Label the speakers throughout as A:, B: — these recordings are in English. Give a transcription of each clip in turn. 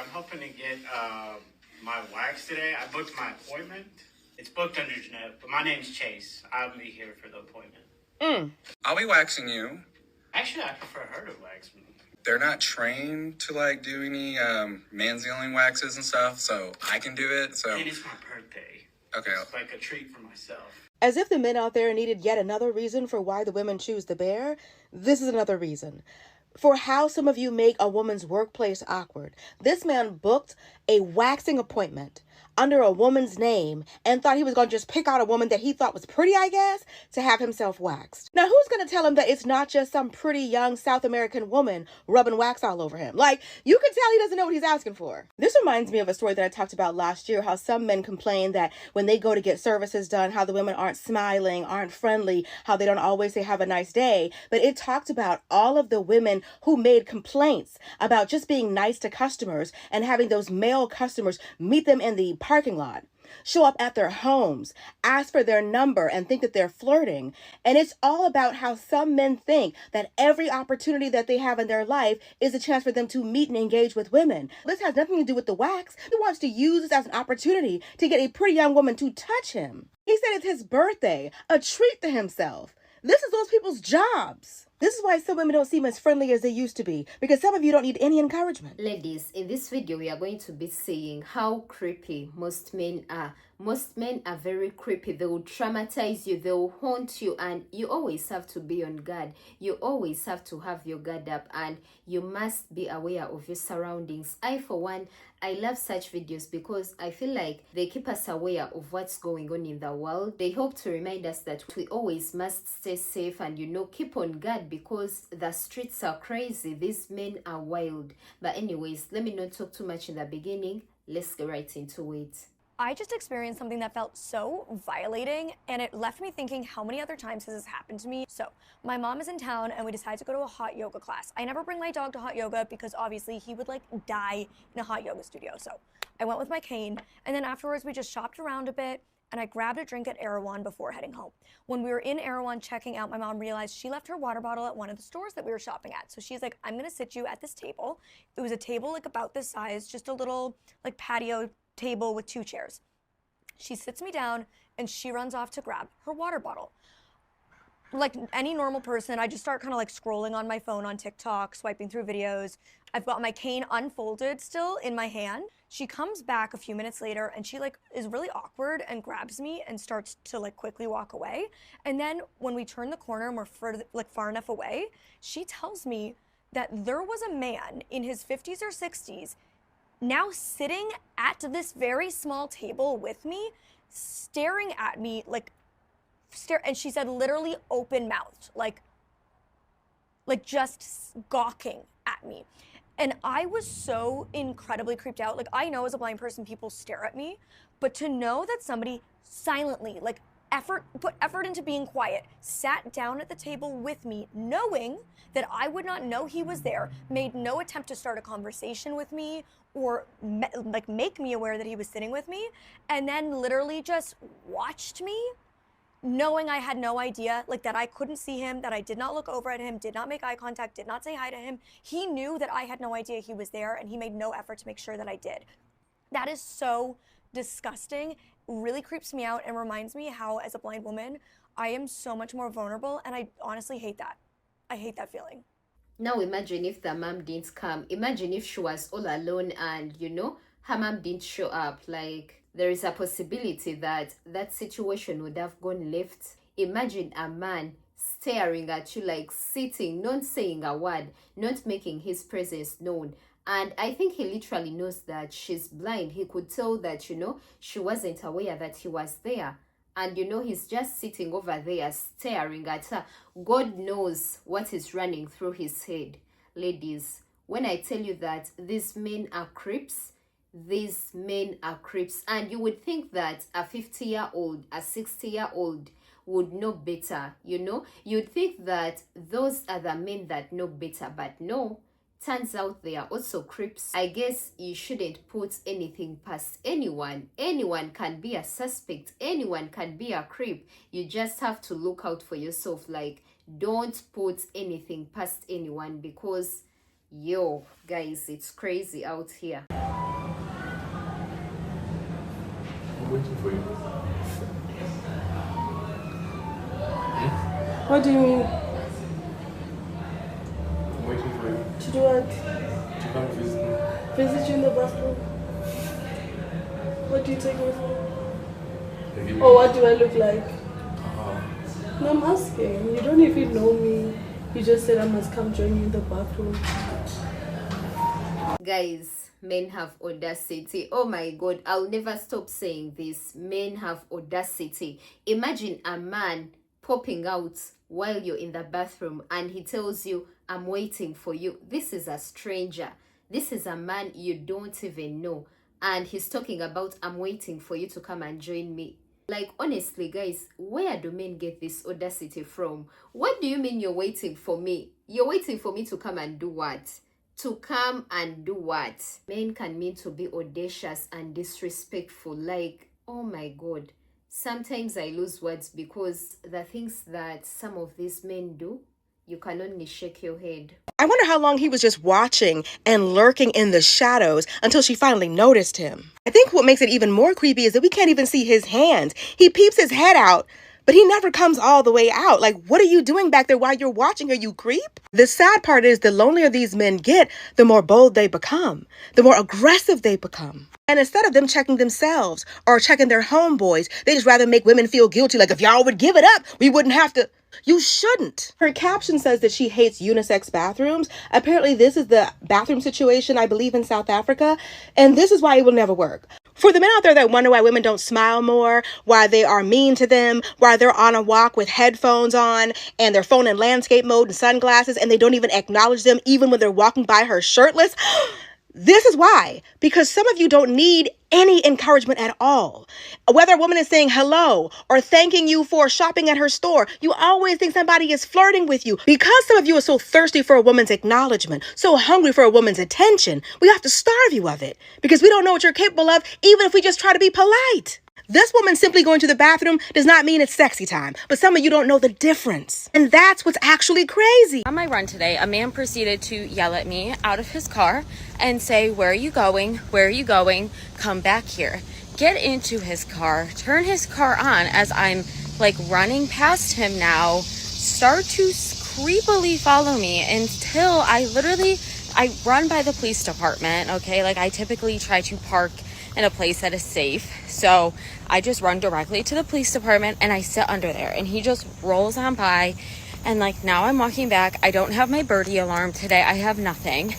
A: I'm hoping to get my wax today. I booked my appointment. It's booked under Jeanette, but my name's Chase. I'll be here for the appointment.
B: I'll be waxing you.
A: Actually, I prefer her to wax me.
B: They're not trained to like do any mansealing waxes and stuff, so I can do it. So
A: And it's my birthday.
B: okay.
A: It's like a treat for myself.
C: As if the men out there needed yet another reason for why the women choose the bear, this is another reason. For how some of you make a woman's workplace awkward. This man booked a waxing appointment under a woman's name and thought he was going to just pick out a woman that he thought was pretty, I guess, to have himself waxed. Now, who's going to tell him that it's not just some pretty young South American woman rubbing wax all over him? Like, you can tell he doesn't know what he's asking for. This reminds me of a story that I talked about last year, how some men complain that when they go to get services done, how the women aren't smiling, aren't friendly, how they don't always say have a nice day. But it talked about all of the women who made complaints about just being nice to customers and having those male customers meet them in the parking lot, show up at their homes, ask for their number, and think that they're flirting. And it's all about how some men think that every opportunity that they have in their life is a chance for them to meet and engage with women. This has nothing to do with the wax. He wants to use this as an opportunity to get a pretty young woman to touch him. He said it's his birthday, a treat to himself. This is those people's jobs. This is why some women don't seem as friendly as they used to be, because some of you don't need any encouragement.
D: Ladies, in this video, we are going to be seeing how creepy most men are. Most men are very creepy. They will traumatize you. They will haunt you. And you always have to be on guard. You always have to have your guard up. And you must be aware of your surroundings. I, for one, I love such videos because I feel like they keep us aware of what's going on in the world. They hope to remind us that we always must stay safe and, keep on guard because the streets are crazy. These men are wild. But anyways, let me not talk too much in the beginning. Let's get right into it.
E: I just experienced something that felt so violating, and it left me thinking, how many other times has this happened to me? So my mom is in town and we decided to go to a hot yoga class. I never bring my dog to hot yoga because obviously he would die in a hot yoga studio. So I went with my cane, and then afterwards we just shopped around a bit and I grabbed a drink at Erewhon before heading home. When we were in Erewhon checking out, my mom realized she left her water bottle at one of the stores that we were shopping at. So she's like, I'm gonna sit you at this table. It was a table about this size, just a little patio table with 2 chairs. She sits me down and she runs off to grab her water bottle. Like any normal person, I just start kind of scrolling on my phone on TikTok, swiping through videos. I've got my cane unfolded still in my hand. She comes back a few minutes later and she is really awkward and grabs me and starts to quickly walk away. And then when we turn the corner and we're far enough away, she tells me that there was a man in his 50s or 60s now sitting at this very small table with me, staring at me and she said literally open mouthed, just gawking at me. And I was so incredibly creeped out. I know as a blind person, people stare at me, but to know that somebody silently, put effort into being quiet, sat down at the table with me, knowing that I would not know he was there, made no attempt to start a conversation with me or make me aware that he was sitting with me, and then literally just watched me, knowing I had no idea, that I couldn't see him, that I did not look over at him, did not make eye contact, did not say hi to him. He knew that I had no idea he was there, and he made no effort to make sure that I did. That is so disgusting, really creeps me out, and reminds me how, as a blind woman, I am so much more vulnerable, and I honestly hate that. I hate that feeling.
D: Now imagine if the mom didn't come. Imagine if she was all alone and, her mom didn't show up. There is a possibility that that situation would have gone left. Imagine a man staring at you, sitting, not saying a word, not making his presence known. And I think he literally knows that she's blind. He could tell that, she wasn't aware that he was there. And, he's just sitting over there staring at her. God knows what is running through his head. Ladies, when I tell you that these men are creeps, these men are creeps. And you would think that a 50-year-old, a 60-year-old would know better, You'd think that those are the men that know better, but no. Turns out they are also creeps. I guess you shouldn't put anything past anyone. Anyone can be a suspect. Anyone can be a creep. You just have to look out for yourself. Don't put anything past anyone because, guys, it's crazy out here.
F: waiting for you.
G: What do you mean?
F: I'm waiting for you
G: To do what?
F: to come visit me.
G: Visit you in the bathroom? What do you take me for?
F: I give you-
G: Or what do I look like?
F: Uh-huh.
G: No, I'm asking. You don't even know me. You just said I must come join you in the bathroom.
D: Guys, men have audacity. Oh my god, I'll never stop saying this. Men have audacity. Imagine a man popping out while you're in the bathroom and he tells you, I'm waiting for you. This is a stranger. This is a man you don't even know. And he's talking about, I'm waiting for you to come and join me. Like, honestly, guys, where do men get this audacity from? What do you mean you're waiting for me? You're waiting for me to come and do what? To come and do what? Men can mean to be audacious and disrespectful. Like, oh my god. Sometimes I lose words because the things that some of these men do, you can only shake your head.
C: I wonder how long he was just watching and lurking in the shadows until she finally noticed him. I think what makes it even more creepy is that we can't even see his hands. He peeps his head out, but he never comes all the way out. Like, what are you doing back there while you're watching her, you creep? The sad part is the lonelier these men get, the more bold they become, the more aggressive they become. And instead of them checking themselves or checking their homeboys, they just rather make women feel guilty. Like, if y'all would give it up, we wouldn't have to. You shouldn't. Her caption says that she hates unisex bathrooms. Apparently, this is the bathroom situation, I believe, in South Africa. And this is why it will never work. For the men out there that wonder why women don't smile more, why they are mean to them, why they're on a walk with headphones on and their phone in landscape mode and sunglasses, and they don't even acknowledge them even when they're walking by her shirtless. This is why, because some of you don't need any encouragement at all. Whether a woman is saying hello or thanking you for shopping at her store, you always think somebody is flirting with you. Because some of you are so thirsty for a woman's acknowledgement, so hungry for a woman's attention, we have to starve you of it because we don't know what you're capable of, even if we just try to be polite. This woman simply going to the bathroom does not mean it's sexy time, but some of you don't know the difference. And that's what's actually crazy.
H: On my run today, a man proceeded to yell at me out of his car and say, "Where are you going? Where are you going? Come back here." Get into his car, turn his car on as I'm like running past him now, start to creepily follow me until I run by the police department, okay? Like I typically try to park in a place that is safe. So I just run directly to the police department and I sit under there and he just rolls on by. And like now I'm walking back. I don't have my birdie alarm today. I have nothing.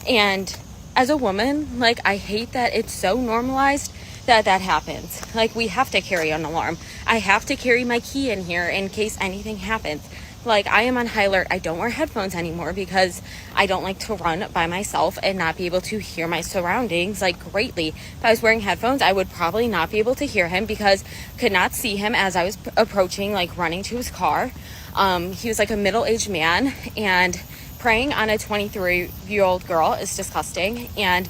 H: And as a woman, like I hate that it's so normalized that happens. Like we have to carry an alarm. I have to carry my key in here in case anything happens. Like I am on high alert. I don't wear headphones anymore because I don't like to run by myself and not be able to hear my surroundings like greatly. If I was wearing headphones, I would probably not be able to hear him because I could not see him as I was approaching, like running to his car. He was like a middle-aged man, and preying on a 23-year-old girl is disgusting and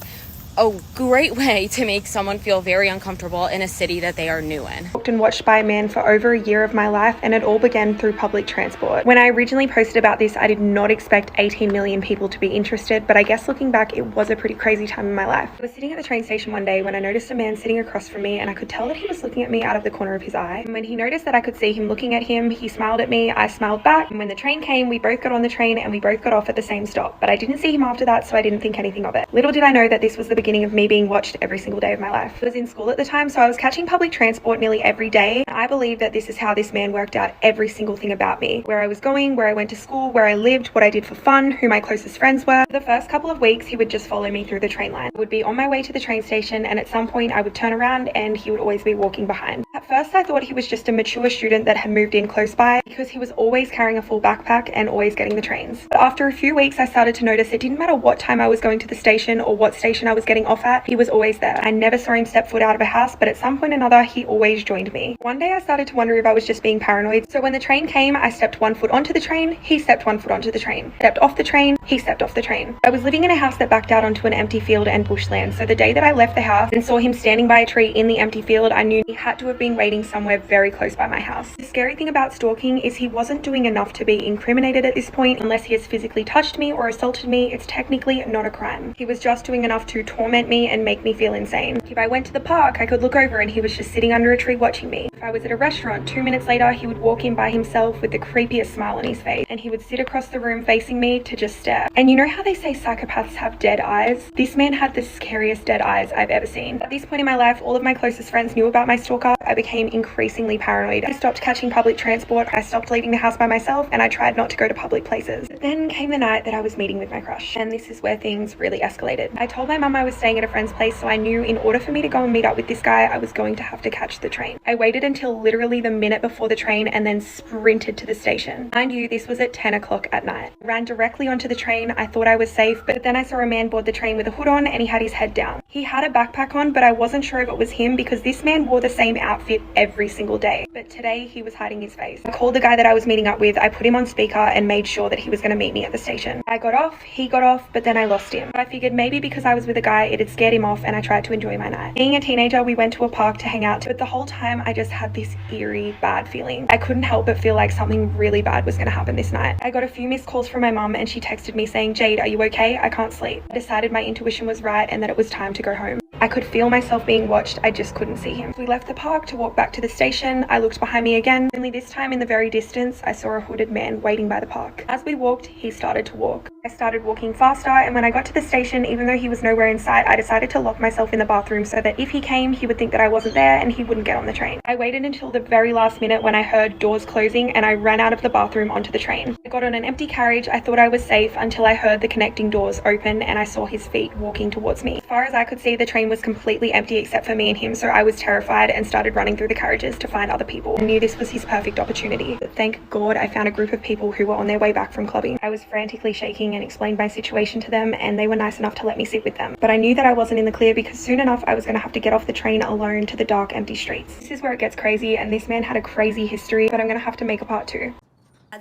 H: a great way to make someone feel very uncomfortable in a city that they are new in.
I: Booked and watched by a man for over a year of my life, and it all began through public transport. When I originally posted about this, I did not expect 18 million people to be interested, but I guess looking back, it was a pretty crazy time in my life. I was sitting at the train station one day when I noticed a man sitting across from me, and I could tell that he was looking at me out of the corner of his eye. And when he noticed that I could see him looking at him, he smiled at me, I smiled back, and when the train came, we both got on the train and we both got off at the same stop. But I didn't see him after that, so I didn't think anything of it. Little did I know that this was the beginning of me being watched every single day of my life. I was in school at the time, so I was catching public transport nearly every day. I believe that this is how this man worked out every single thing about me. Where I was going, where I went to school, where I lived, what I did for fun, who my closest friends were. For the first couple of weeks, he would just follow me through the train line. I would be on my way to the train station, and at some point I would turn around and he would always be walking behind. At first I thought he was just a mature student that had moved in close by because he was always carrying a full backpack and always getting the trains. But after a few weeks I started to notice it didn't matter what time I was going to the station or what station I was getting off at, he was always there. I never saw him step foot out of a house, but at some point or another he always joined me. One day I started to wonder if I was just being paranoid, so when the train came, I stepped one foot onto the train, he stepped one foot onto the train. Stepped off the train, he stepped off the train. I was living in a house that backed out onto an empty field and bushland, so the day that I left the house and saw him standing by a tree in the empty field, I knew he had to have been seen waiting somewhere very close by my house. The scary thing about stalking is he wasn't doing enough to be incriminated at this point. Unless he has physically touched me or assaulted me, it's technically not a crime. He was just doing enough to torment me and make me feel insane. If I went to the park, I could look over and he was just sitting under a tree watching me. If I was at a restaurant, 2 minutes later, he would walk in by himself with the creepiest smile on his face, and he would sit across the room facing me to just stare. And you know how they say psychopaths have dead eyes? This man had the scariest dead eyes I've ever seen. At this point in my life, all of my closest friends knew about my stalker. I became increasingly paranoid. I stopped catching public transport, I stopped leaving the house by myself, and I tried not to go to public places. But then came the night that I was meeting with my crush, and this is where things really escalated. I told my mum I was staying at a friend's place, so I knew in order for me to go and meet up with this guy, I was going to have to catch the train. I waited until literally the minute before the train and then sprinted to the station. Mind you, this was at 10 o'clock at night. I ran directly onto the train. I thought I was safe, but then I saw a man board the train with a hood on and he had his head down. He had a backpack on, but I wasn't sure if it was him because this man wore the same outfit every single day. But today he was hiding his face. I called the guy that I was meeting up with, I put him on speaker and made sure that he was going to meet me at the station. I got off, he got off, but then I lost him. I figured maybe because I was with a guy, it had scared him off and I tried to enjoy my night. Being a teenager, we went to a park to hang out, but the whole time I just had this eerie, bad feeling. I couldn't help but feel like something really bad was going to happen this night. I got a few missed calls from my mum and she texted me saying, "Jade, are you okay? I can't sleep." I decided my intuition was right and that it was time to go home. I could feel myself being watched, I just couldn't see him. We left the park to walk back to the station. I looked behind me again, only this time in the very distance, I saw a hooded man waiting by the park. As we walked, he started to walk. I started walking faster, and when I got to the station, even though he was nowhere in sight, I decided to lock myself in the bathroom so that if he came, he would think that I wasn't there and he wouldn't get on the train. I waited until the very last minute when I heard doors closing and I ran out of the bathroom onto the train. I got on an empty carriage. I thought I was safe until I heard the connecting doors open and I saw his feet walking towards me. As far as I could see, the train was completely empty except for me and him, so I was terrified and started running through the carriages to find other people. I knew this was his perfect opportunity, but thank God I found a group of people who were on their way back from clubbing. I was frantically shaking and explained my situation to them and they were nice enough to let me sit with them. But I knew that I wasn't in the clear because soon enough I was going to have to get off the train alone to the dark, empty streets. This is where it gets crazy, and this man had a crazy history, but I'm going to have to make a part 2.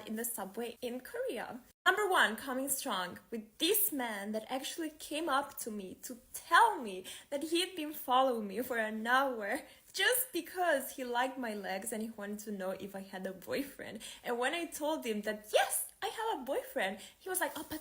J: In the subway in Korea. Number 1, coming strong with this man that actually came up to me to tell me that he had been following me for an hour just because he liked my legs and he wanted to know if I had a boyfriend. And when I told him that yes, I have a boyfriend, he was like, "Oh, but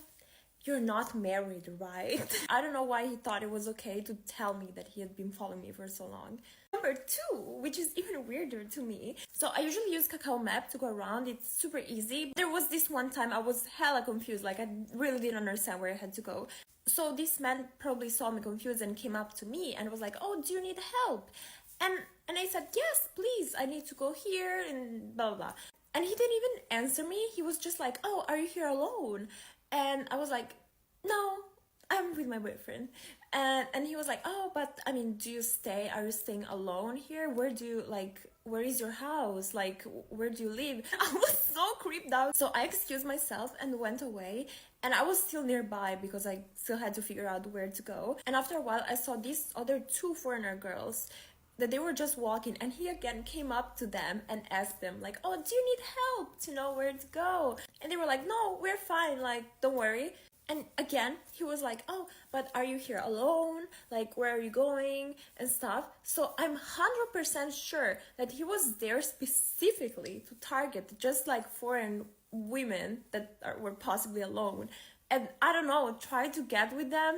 J: you're not married, right?" I don't know why he thought it was okay to tell me that he had been following me for so long. Number 2, which is even weirder to me. So I usually use Kakao Map to go around. It's super easy. There was this one time I was hella confused. Like I really didn't understand where I had to go. So this man probably saw me confused and came up to me and was like, "Oh, do you need help?" And I said, "Yes, please. I need to go here," and blah, blah, blah. And he didn't even answer me. He was just like, "Oh, are you here alone?" And I was like, "No, I'm with my boyfriend." And he was like, "Oh, but I mean, are you staying alone here? Where is your house? Like, where do you live?" I was so creeped out. So I excused myself and went away. And I was still nearby because I still had to figure out where to go. And after a while, I saw these other 2 foreigner girls that they were just walking, and he again came up to them and asked them like, "Oh, do you need help to know where to go?" And they were like, "No, we're fine, like, don't worry." And again, he was like, "Oh, but are you here alone? Like, where are you going?" and stuff. So I'm 100% sure that he was there specifically to target just like foreign women that were possibly alone. And I don't know, try to get with them,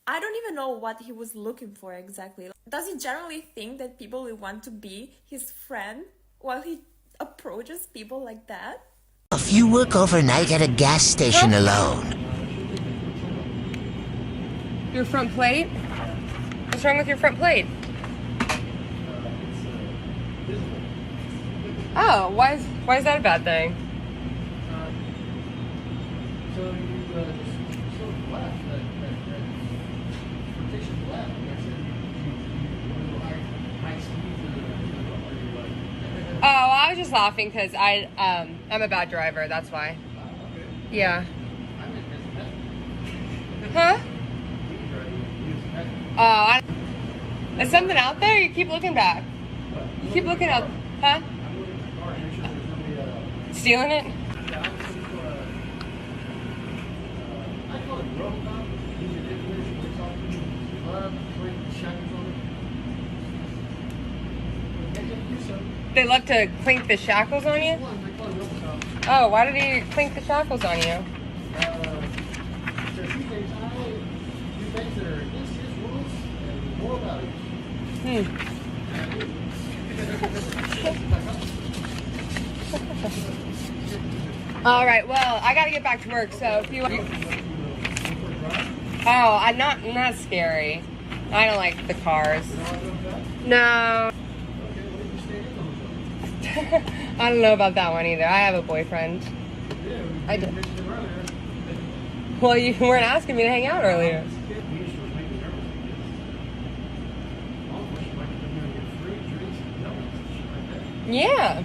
J: I don't even know what he was looking for exactly. Does he generally think that people will want to be his friend while he approaches people like that?
K: If you work overnight at a gas station alone.
L: Your front plate? What's wrong with your front plate? Oh, why is that a bad thing? Oh, I was just laughing because I'm a bad driver, that's why. Yeah. Huh? Oh, is something out there? You keep looking back. You keep looking up. Huh? Stealing it? They love to clink the shackles on you? Oh, why did he clink the shackles on you? All right, well, I gotta get back to work, so if you... Oh, I'm not scary. I don't like the cars. No. I don't know about that one either. I have a boyfriend. I do. Well, you weren't asking me to hang out earlier. Yeah.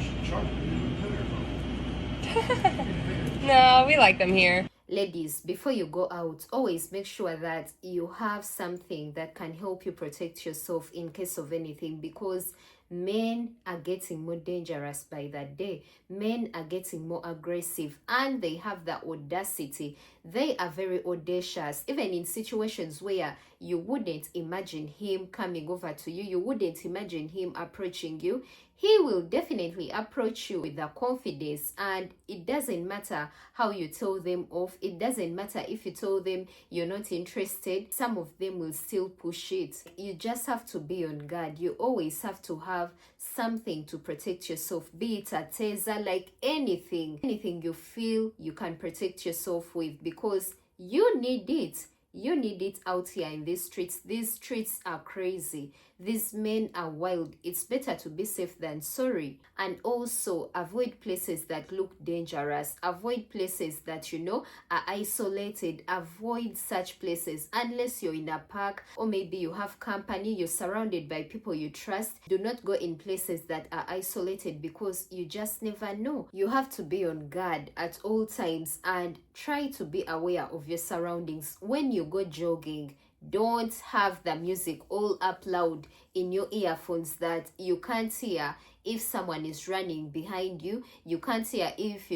L: No, we like them here.
D: Ladies, before you go out, always make sure that you have something that can help you protect yourself in case of anything, because men are getting more dangerous by the day. Men are getting more aggressive, and they have the audacity. They are very audacious, even in situations where you wouldn't imagine him coming over to you. You wouldn't imagine him approaching you. He will definitely approach you with the confidence, and it doesn't matter how you tell them off. It doesn't matter if you tell them you're not interested. Some of them will still push it. You just have to be on guard. You always have to have something to protect yourself, be it a taser, like anything you feel you can protect yourself with, because you need it. You need it out here in these streets. These streets are crazy. These men are wild. It's better to be safe than sorry. And also avoid places that look dangerous. Avoid places that, are isolated. Avoid such places unless you're in a park, or maybe you have company, you're surrounded by people you trust. Do not go in places that are isolated, because you just never know. You have to be on guard at all times and try to be aware of your surroundings. When you go jogging, don't have the music all up loud in your earphones that you can't hear if someone is running behind you. You can't hear if,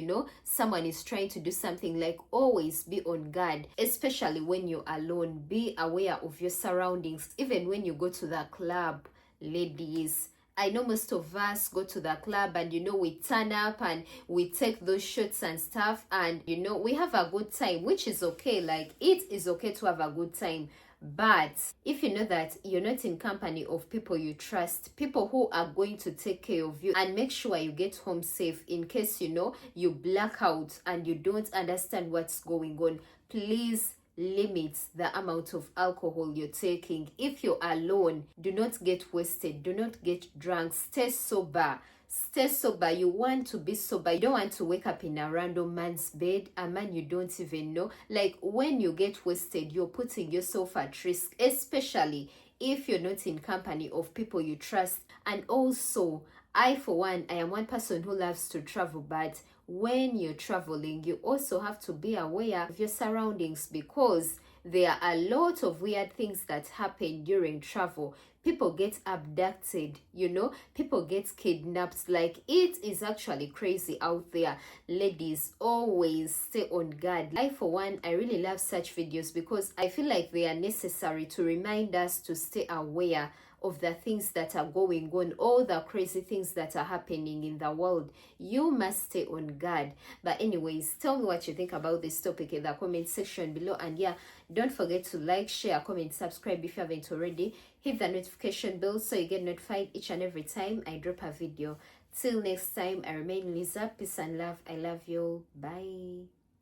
D: someone is trying to do something. Like, always be on guard, especially when you're alone. Be aware of your surroundings. Even when you go to the club, ladies, I know most of us go to the club and, we turn up and we take those shots and stuff, and, we have a good time, which is okay. Like, it is okay to have a good time. But if you know that you're not in company of people you trust, people who are going to take care of you, and make sure you get home safe in case, you black out and you don't understand what's going on, please limit the amount of alcohol you're taking. If you're alone, do not get wasted, do not get drunk. Stay sober. Stay sober. You want to be sober. You don't want to wake up in a random man's bed, a man you don't even know. Like, when you get wasted, you're putting yourself at risk, especially if you're not in company of people you trust. And also, I, for one, I am one person who loves to travel, but when you're traveling, you also have to be aware of your surroundings, because there are a lot of weird things that happen during travel. People get abducted, people get kidnapped. Like, it is actually crazy out there. Ladies, always stay on guard. I, for one, I really love such videos because I feel like they are necessary to remind us to stay aware of the things that are going on, all the crazy things that are happening in the world. You must stay on guard. But anyways, tell me what you think about this topic in the comment section below. And yeah, don't forget to like, share, comment, subscribe if you haven't already. Hit the notification bell so you get notified each and every time I drop a video. Till next time, I remain Lisa. Peace and love. I love you all. Bye.